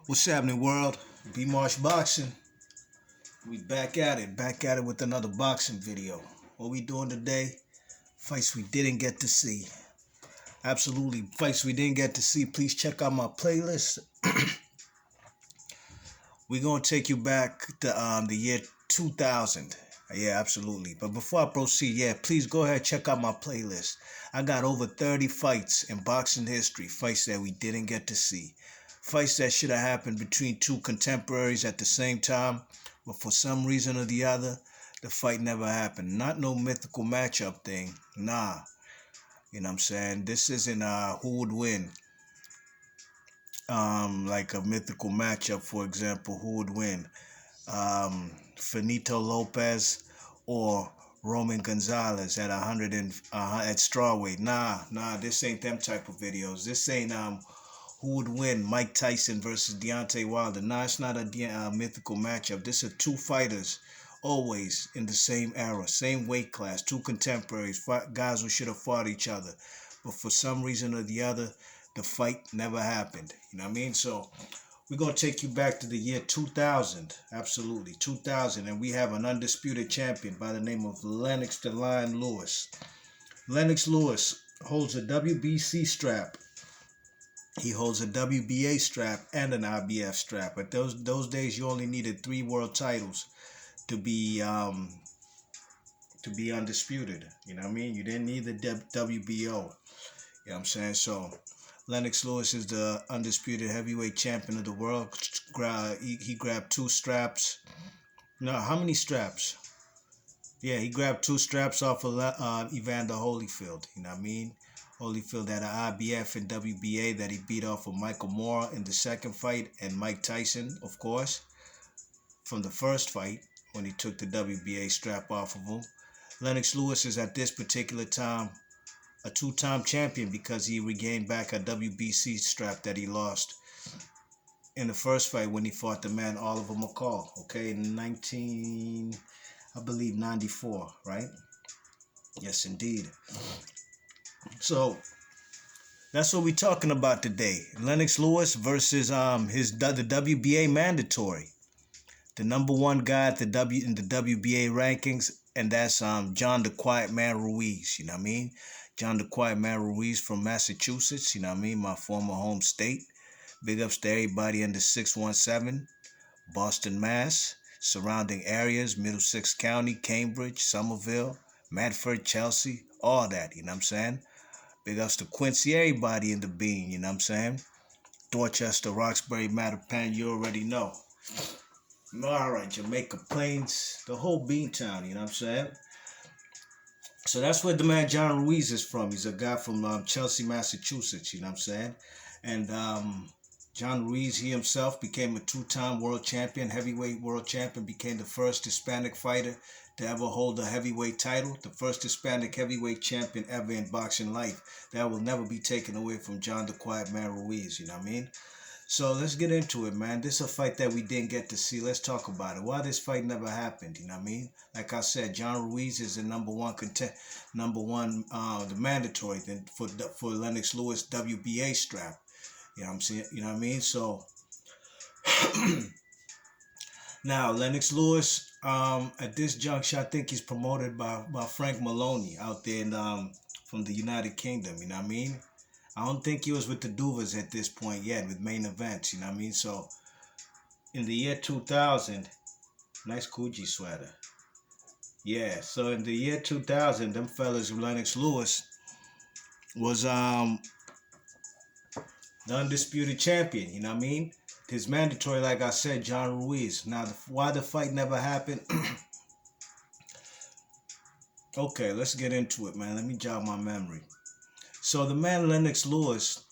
What's happening, world? B Marsh Boxing. We back at it with another boxing video. What we doing today? Fights we didn't get to see. Absolutely, fights we didn't get to see. Please check out my playlist. We're gonna take you back to the year 2000. Yeah, absolutely. But before I proceed, please go ahead and check out my playlist. I got over 30 fights in boxing history, fights that we didn't get to see. Fights that should have happened between two contemporaries at the same time, but for some reason or the other, the fight never happened. Not no mythical matchup thing. Nah. You know what I'm saying? This isn't who would win. Like a mythical matchup, for example, who would win? Finito Lopez or Roman Gonzalez at 100 and at strawweight. Nah, this ain't them type of videos. This ain't who would win, Mike Tyson versus Deontay Wilder. Nah, it's not a mythical matchup. This are two fighters always in the same era, same weight class, two contemporaries, guys who should have fought each other, but for some reason or the other, the fight never happened. You know what I mean? So we're going to take you back to the year 2000. Absolutely, 2000. And we have an undisputed champion by the name of Lennox the Lion Lewis. Lennox Lewis holds a WBC strap. He holds a WBA strap and an IBF strap. But those days, you only needed 3 world titles to be undisputed. You know what I mean? You didn't need the WBO. You know what I'm saying? So Lennox Lewis is the undisputed heavyweight champion of the world. He grabbed 2 straps. No, how many straps? Yeah, he grabbed 2 straps off of Evander Holyfield. You know what I mean? Holyfield had an IBF and WBA that he beat off of Michael Moore in the second fight, and Mike Tyson, of course, from the first fight when he took the WBA strap off of him. Lennox Lewis is at this particular time a 2-time champion because he regained back a WBC strap that he lost in the first fight when he fought the man Oliver McCall, okay, in 94, right? Yes, indeed. So that's what we're talking about today. Lennox Lewis versus the WBA mandatory, the number 1 guy at in the WBA rankings, and that's John the Quiet Man Ruiz. You know what I mean? John the Quiet Man Ruiz from Massachusetts. You know what I mean? My former home state. Big ups to everybody in the 617, Boston, Mass, surrounding areas, Middlesex County, Cambridge, Somerville, Medford, Chelsea, all that. You know what I'm saying? Big ups to Quincy, everybody in the bean. You know what I'm saying? Dorchester, Roxbury, Mattapan, you already know. All right, Jamaica Plains, the whole Beantown, you know what I'm saying? So that's where the man John Ruiz is from. He's a guy from Chelsea, Massachusetts, you know what I'm saying? And John Ruiz, he himself became a 2-time world champion, heavyweight world champion, became the first Hispanic fighter to ever hold a heavyweight title, the first Hispanic heavyweight champion ever in boxing life. That will never be taken away from John the Quiet Man Ruiz, you know what I mean? So let's get into it, man. This is a fight that we didn't get to see. Let's talk about it. Why this fight never happened, you know what I mean? Like I said, John Ruiz is the number one, the mandatory for Lennox Lewis WBA strap. You know what I'm saying? You know what I mean? So now Lennox Lewis, at this juncture, I think he's promoted by Frank Maloney out there from the United Kingdom. You know what I mean? I don't think he was with the Duvas at this point yet with main events, you know what I mean? So, in the year 2000, nice Coogee sweater. Yeah, so in the year 2000, them fellas, Lennox Lewis was the undisputed champion, you know what I mean? His mandatory, like I said, John Ruiz. Now, why the fight never happened? Okay, let's get into it, man. Let me jog my memory. So the man Lennox Lewis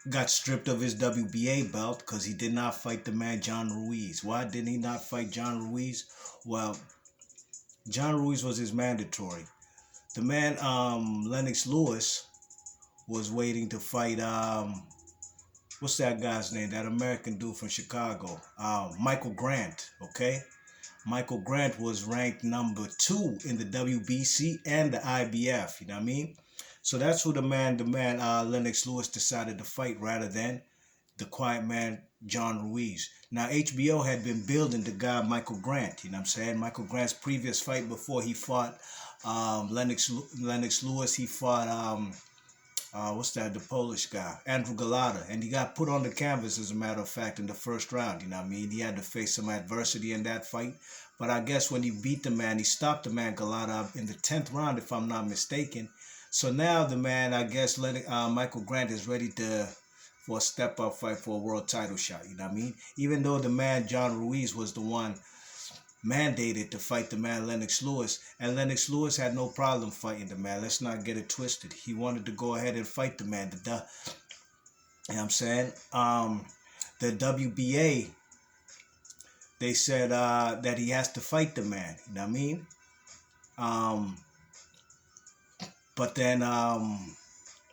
got stripped of his WBA belt because he did not fight the man John Ruiz. Why did he not fight John Ruiz? Well, John Ruiz was his mandatory. The man Lennox Lewis was waiting to fight what's that guy's name? That American dude from Chicago, Michael Grant. Okay. Michael Grant was ranked number 2 in the WBC and the IBF. You know what I mean? So that's who the man Lennox Lewis decided to fight rather than the quiet man, John Ruiz. Now, HBO had been building the guy Michael Grant. You know what I'm saying? Michael Grant's previous fight before he fought Lennox Lewis, he fought what's that, the Polish guy, Andrew Galata, and he got put on the canvas, as a matter of fact, in the first round. You know what I mean? He had to face some adversity in that fight, but I guess when he beat the man, he stopped the man Galata in the 10th round, if I'm not mistaken. So now the man, I guess, Michael Grant is ready for a step-up fight for a world title shot. You know what I mean? Even though the man John Ruiz was the one mandated to fight the man Lennox Lewis, and Lennox Lewis had no problem fighting the man. Let's not get it twisted. He wanted to go ahead and fight the man. You know what I'm saying? The WBA, they said that he has to fight the man. You know what I mean? But then,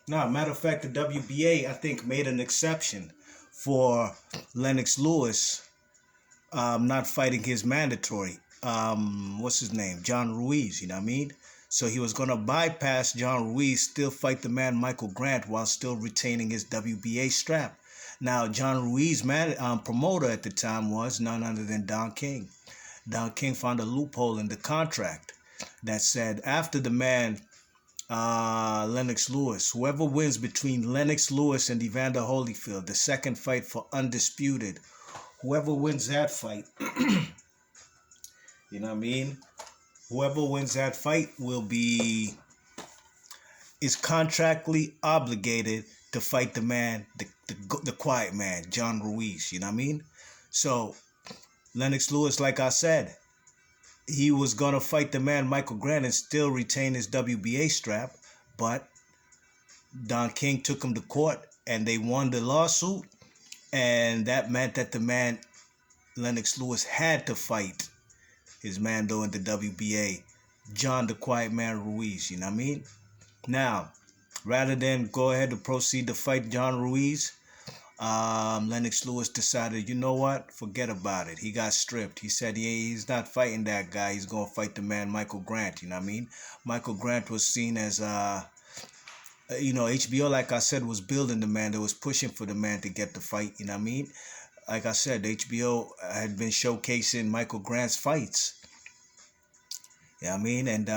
matter of fact, the WBA, I think, made an exception for Lennox Lewis not fighting his mandatory, what's his name, John Ruiz, you know what I mean? So he was going to bypass John Ruiz, still fight the man Michael Grant while still retaining his WBA strap. Now, John Ruiz' promoter at the time was none other than Don King. Don King found a loophole in the contract that said after the man Lennox Lewis, whoever wins between Lennox Lewis and Evander Holyfield, the second fight for Undisputed, whoever wins that fight, you know what I mean? Whoever wins that fight is contractually obligated to fight the man, the quiet man, John Ruiz, you know what I mean? So, Lennox Lewis, like I said, he was going to fight the man Michael Grant and still retain his WBA strap, but Don King took him to court and they won the lawsuit, and that meant that the man Lennox Lewis had to fight his man though in the WBA, John the Quiet Man Ruiz, you know what I mean? Now, rather than go ahead and proceed to fight John Ruiz, Lennox Lewis decided, you know what, forget about it. He got stripped. He said he's not fighting that guy. He's going to fight the man Michael Grant, you know what I mean? Michael Grant was seen as, HBO, like I said, was building the man. They was pushing for the man to get the fight, you know what I mean? Like I said, HBO had been showcasing Michael Grant's fights. You know what I mean? And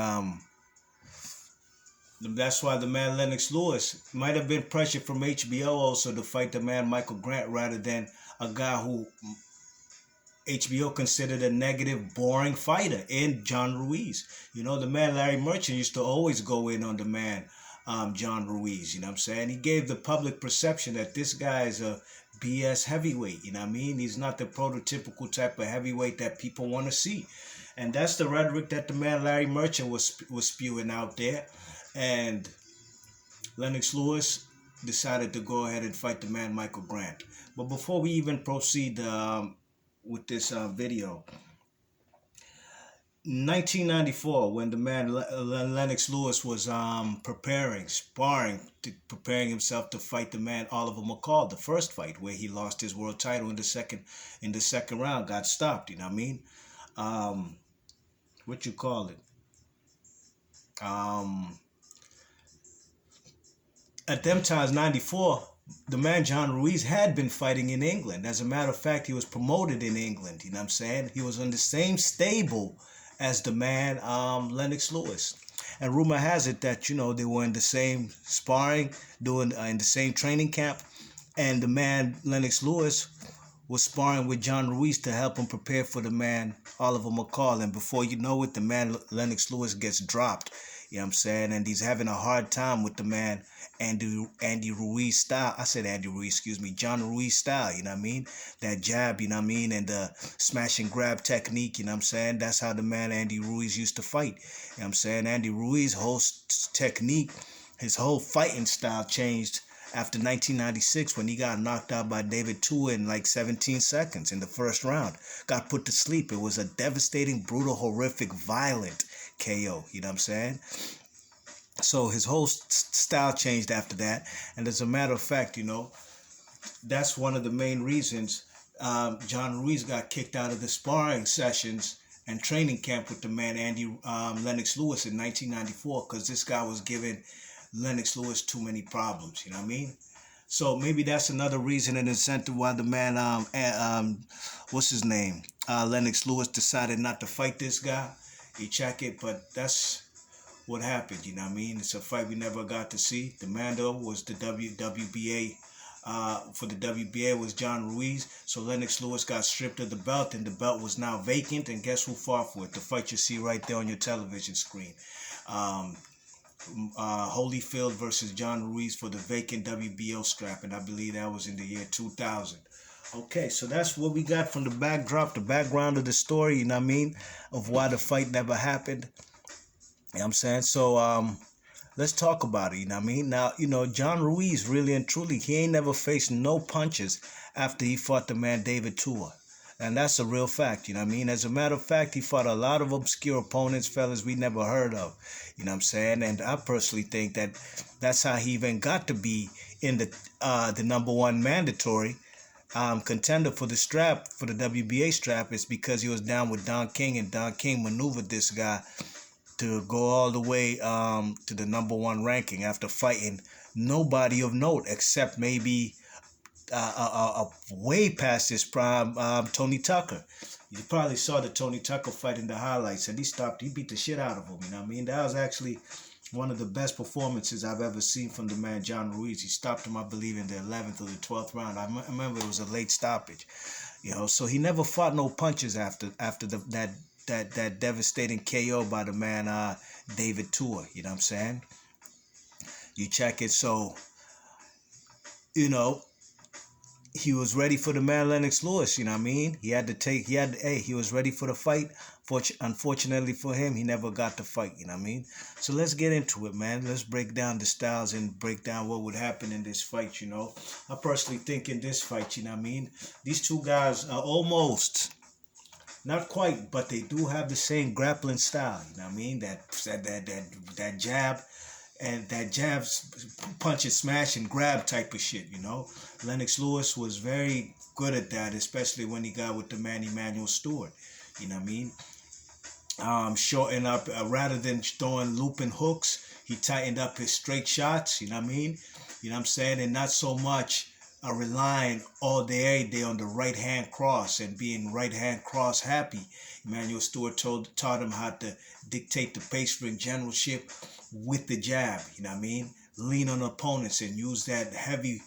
that's why the man Lennox Lewis might have been pressured from HBO also to fight the man Michael Grant rather than a guy who HBO considered a negative, boring fighter in John Ruiz. You know, the man Larry Merchant used to always go in on the man John Ruiz, you know what I'm saying? He gave the public perception that this guy is a BS heavyweight, you know what I mean? He's not the prototypical type of heavyweight that people want to see. And that's the rhetoric that the man Larry Merchant was spewing out there. And Lennox Lewis decided to go ahead and fight the man Michael Grant. But before we even proceed with this video, 1994, when the man Lennox Lewis was preparing himself to fight the man Oliver McCall, the first fight where he lost his world title in the second round, got stopped. You know what I mean? What you call it? At them times, 94, the man John Ruiz had been fighting in England. As a matter of fact, he was promoted in England. You know what I'm saying? He was in the same stable as the man Lennox Lewis. And rumor has it that, they were in the same sparring, in the same training camp. And the man Lennox Lewis was sparring with John Ruiz to help him prepare for the man Oliver McCall. And before you know it, the man Lennox Lewis gets dropped. You know what I'm saying? And he's having a hard time with the man Andy Ruiz style. I said Andy Ruiz, excuse me, John Ruiz style, you know what I mean? That jab, you know what I mean? And the smash and grab technique, you know what I'm saying? That's how the man Andy Ruiz used to fight. You know what I'm saying? Andy Ruiz's whole technique, his whole fighting style changed after 1996 when he got knocked out by David Tua in like 17 seconds in the first round. Got put to sleep. It was a devastating, brutal, horrific, violent KO, you know what I'm saying? So his whole style changed after that. And as a matter of fact, that's one of the main reasons John Ruiz got kicked out of the sparring sessions and training camp with the man Lennox Lewis in 1994, because this guy was giving Lennox Lewis too many problems, you know what I mean? So maybe that's another reason and incentive why the man, what's his name? Lennox Lewis decided not to fight this guy. You check it, but that's what happened. You know what I mean? It's a fight we never got to see. The man though was the WBA. For the WBA was John Ruiz. So Lennox Lewis got stripped of the belt, and the belt was now vacant. And guess who fought for it? The fight you see right there on your television screen. Um, Holyfield versus John Ruiz for the vacant WBO strap, and I believe that was in the year 2000. Okay, so that's what we got from the backdrop, the background of the story, you know what I mean, of why the fight never happened. You know what I'm saying? So, let's talk about it, you know what I mean? Now, John Ruiz, really and truly, he ain't never faced no punches after he fought the man David Tua. And that's a real fact, you know what I mean? As a matter of fact, he fought a lot of obscure opponents, fellas we never heard of, you know what I'm saying? And I personally think that that's how he even got to be in the number one mandatory contender for the strap, for the WBA strap, is because he was down with Don King, and Don King maneuvered this guy to go all the way to the number one ranking after fighting nobody of note except maybe way past his prime, Tony Tucker. You probably saw the Tony Tucker fight in the highlights, and he beat the shit out of him, you know what I mean? That was actually one of the best performances I've ever seen from the man John Ruiz. He stopped him, I believe, in the 11th or the 12th round. I remember it was a late stoppage, so he never fought no punches after that devastating KO by the man David Tua, you know what I'm saying? You check it, so, he was ready for the man Lennox Lewis, you know what I mean? He was ready for the fight. Unfortunately for him, he never got the fight, you know what I mean? So let's get into it, man. Let's break down the styles and break down what would happen in this fight, I personally think in this fight, you know what I mean? These two guys are almost, not quite, but they do have the same grappling style, you know what I mean? That jab, and that jabs, punch and smash and grab type of shit, Lennox Lewis was very good at that, especially when he got with the man Emmanuel Stewart, you know what I mean? Shorten up, rather than throwing looping hooks, he tightened up his straight shots, you know what I mean? You know what I'm saying? And not so much relying all day, every day on the right hand cross and being right hand cross happy. Emmanuel Stewart taught him how to dictate the pace for generalship with the jab, you know what I mean? Lean on opponents and use that heavy,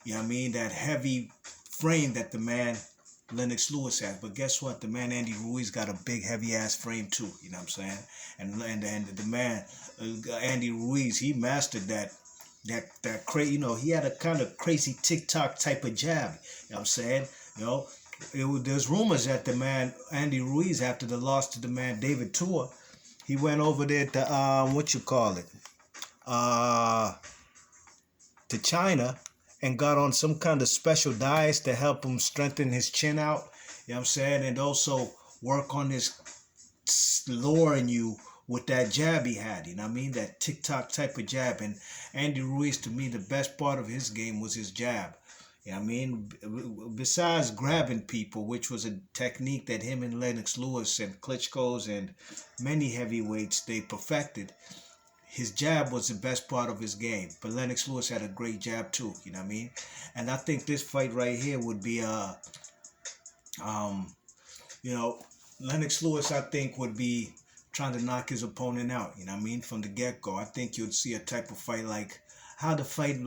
you know what I mean? That heavy frame that the man Lennox Lewis has. But guess what? The man Andy Ruiz got a big heavy ass frame too, you know what I'm saying? And the man Andy Ruiz, he mastered that crazy, he had a kind of crazy TikTok type of jab, you know what I'm saying? There's rumors that the man Andy Ruiz, after the loss to the man David Tua, he went over there to to China and got on some kind of special diets to help him strengthen his chin out, you know what I'm saying? And also work on his lowering you with that jab he had, you know what I mean? That TikTok type of jab. And Andy Ruiz, to me, the best part of his game was his jab. You know what I mean? Besides grabbing people, which was a technique that him and Lennox Lewis and Klitschko's and many heavyweights, they perfected, his jab was the best part of his game. But Lennox Lewis had a great jab too, you know what I mean? And I think this fight right here would be, Lennox Lewis, I think, would be trying to knock his opponent out, you know what I mean, from the get-go. I think you'd see a type of fight like how the fight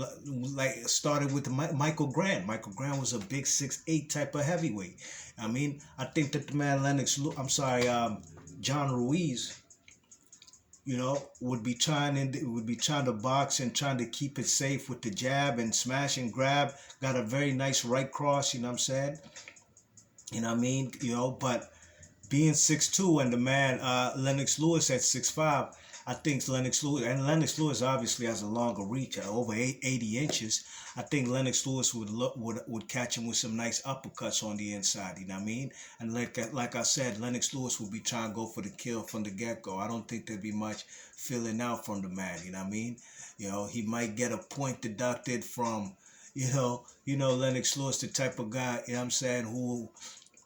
started with Michael Grant. Michael Grant was a big 6'8" type of heavyweight. I mean, I think that the man John Ruiz, would be trying to box and trying to keep it safe with the jab and smash and grab. Got a very nice right cross, you know what I'm saying? You know what I mean? But being 6'2" and the man Lennox Lewis at 6'5", I think Lennox Lewis obviously has a longer reach at over 80 inches. I think Lennox Lewis would catch him with some nice uppercuts on the inside, you know what I mean? And like I said, Lennox Lewis would be trying to go for the kill from the get-go. I don't think there'd be much filling out from the man, you know what I mean? He might get a point deducted from, Lennox Lewis, the type of guy, you know what I'm saying, who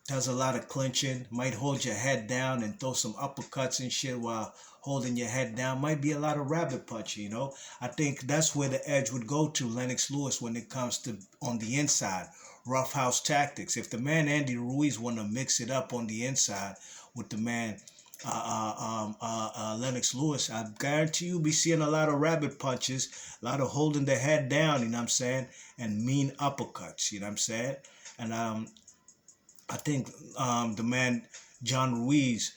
does a lot of clinching, might hold your head down and throw some uppercuts and shit while holding your head down. Might be a lot of rabbit punching, you know. I think that's where the edge would go to Lennox Lewis when it comes to on the inside, roughhouse tactics. If the man Andy Ruiz want to mix it up on the inside with the man Lennox Lewis, I guarantee you'll be seeing a lot of rabbit punches, a lot of holding the head down, you know what I'm saying, and mean uppercuts, you know what I'm saying. And I think the man John Ruiz,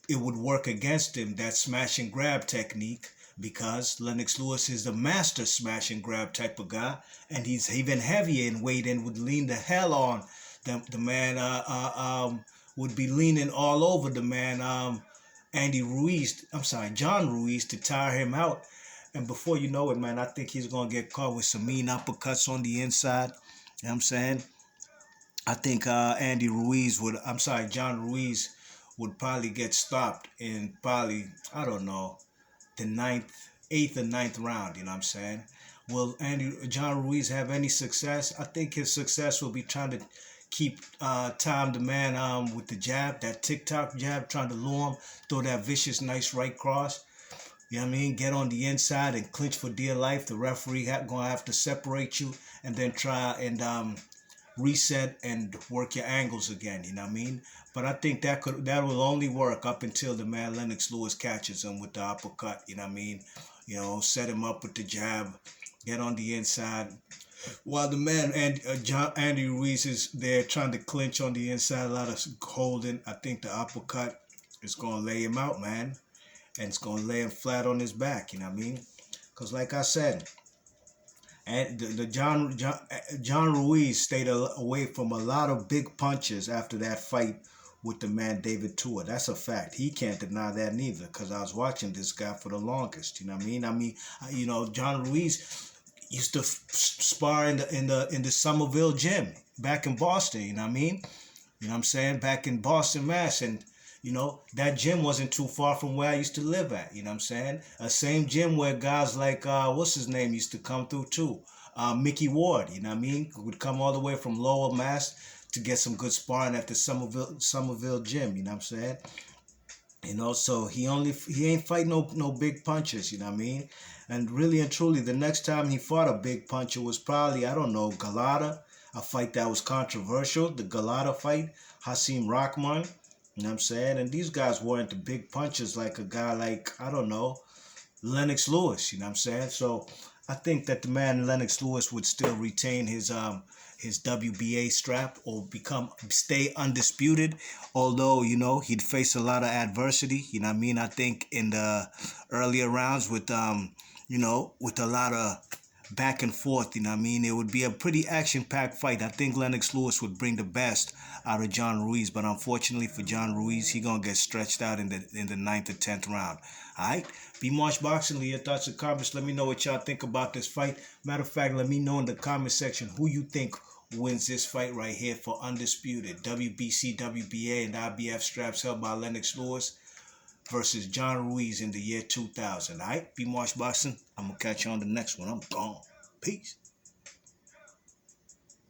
it would work against him, that smash and grab technique, because Lennox Lewis is the master smash and grab type of guy, and he's even heavier in weight and would lean the hell on the man. Would be leaning all over the man John Ruiz, to tire him out. And before you know it, man, I think he's gonna get caught with some mean uppercuts on the inside. You know what I'm saying? I think John Ruiz would probably get stopped in probably, I don't know, the eighth or ninth round, you know what I'm saying? Will John Ruiz have any success? I think his success will be trying to keep time the man with the jab, that TikTok jab, trying to lure him, throw that vicious, nice right cross. You know what I mean? Get on the inside and clinch for dear life. The referee gonna have to separate you and then try and reset and work your angles again. You know what I mean? But I think that will only work up until the man Lennox Lewis catches him with the uppercut. You know what I mean? You know, set him up with the jab, get on the inside. While the man Andy Ruiz is there trying to clinch on the inside, a lot of holding. I think the uppercut is gonna lay him out, man, and it's gonna lay him flat on his back. You know what I mean? Because like I said, and John Ruiz stayed away from a lot of big punches after that fight with the man David Tua. That's a fact. He can't deny that neither, because I was watching this guy for the longest. You know what I mean? You know, John Ruiz used to spar in the Somerville gym back in Boston. You know what I mean? You know what I'm saying? Back in Boston, Mass. And you know, that gym wasn't too far from where I used to live at. You know what I'm saying? Same gym where guys like, what's his name, used to come through too. Mickey Ward, you know what I mean? Would come all the way from Lower Mass to get some good sparring at the Somerville gym. You know what I'm saying? You know, so he ain't fight no big punches, you know what I mean? And really and truly, the next time he fought a big puncher was probably, I don't know, Galata, a fight that was controversial, the Galata fight, Hasim Rahman, you know what I'm saying? And these guys weren't the big punchers like a guy like, I don't know, Lennox Lewis, you know what I'm saying? So I think that the man Lennox Lewis would still retain his WBA strap or stay undisputed, although, you know, he'd face a lot of adversity, you know what I mean? I think in the earlier rounds with you know, with a lot of back and forth, you know what I mean? It would be a pretty action-packed fight. I think Lennox Lewis would bring the best out of John Ruiz, but unfortunately for John Ruiz, he gonna get stretched out in the 9th or 10th round. All right? Be March Boxing. Leave your thoughts and comments. Let me know what y'all think about this fight. Matter of fact, let me know in the comment section who you think wins this fight right here for Undisputed WBC, WBA, and IBF straps held by Lennox Lewis versus John Ruiz in the year 2000. All right? Be March Boxing. I'm going to catch you on the next one. I'm gone. Peace.